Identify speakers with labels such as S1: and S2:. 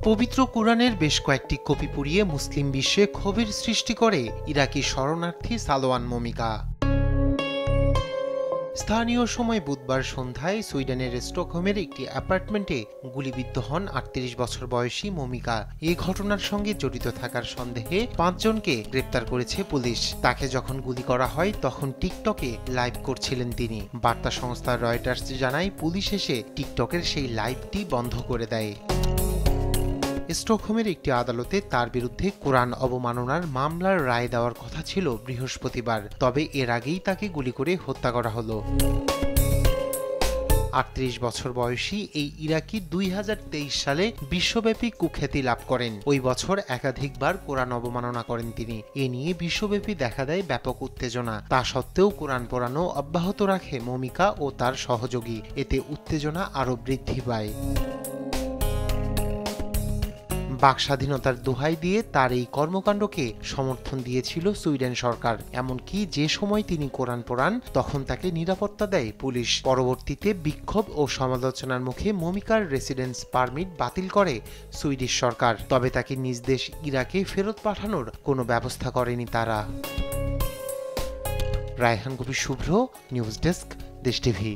S1: পবিত্র কুরআনের বেশ কয়েকটি কপি পুড়িয়ে মুসলিম বিশ্বে ক্ষোভের সৃষ্টি করে ইরাকি শরণার্থী সালোয়ান মমিকা। স্থানীয় সময় বুধবার সন্ধ্যায় সুইডেনের স্টকহোমের একটি অ্যাপার্টমেন্টে গুলিবিদ্ধ হন ৩৮ বছর বয়সী মমিকা। এই ঘটনার সঙ্গে জড়িত থাকার সন্দেহে ৫ জনকে গ্রেপ্তার করেছে পুলিশ। তাকে যখন গুলি করা হয় তখন টিকটকে লাইভ করছিলেন তিনি। বার্তা সংস্থা রয়টার্স জানায়, পুলিশ এসে টিকটকের সেই লাইভটি বন্ধ করে দেয়। স্টকহোমের একটি আদালতে তার বিরুদ্ধে কোরআন অবমাননার মামলার রায় দেওয়ার কথা ছিল বৃহস্পতিবার, তবে এর আগেই তাকে গুলি করে হত্যা করা হলো। ৩৮ বছর বয়সী এই ইরাকি ২০২৩ সালে বিশ্বব্যাপী কুখ্যাতি লাভ করেন। ওই বছর একাধিকবার কোরআন অবমাননা করেন তিনি। এ নিয়ে বিশ্বব্যাপী দেখা দেয় ব্যাপক উত্তেজনা। তা সত্ত্বেও কোরআন পড়ানো অব্যাহত রাখে মমিকা ও তার সহযোগী। এতে উত্তেজনা আরও বৃদ্ধি পায়। বাক স্বাধীনতার দোহাই দিয়ে তার এই কর্মকাণ্ডকে সমর্থন দিয়েছিল সুইডেন সরকার। এমনকি যে সময় তিনি কোরআন পড়ান তখন তাকে নিরাপত্তা দেয় পুলিশ। পরবর্তীতে বিক্ষোভ ও সমালোচনার মুখে মমিকার রেসিডেন্স পারমিট বাতিল করে সুইডিশ সরকার। তবে তাকে নিজ দেশ ইরাকে ফেরত পাঠানোর কোনো ব্যবস্থা করেনি তারা। রায়হান কবির শুভ্র, নিউজ ডেস্ক, দেশ টিভি।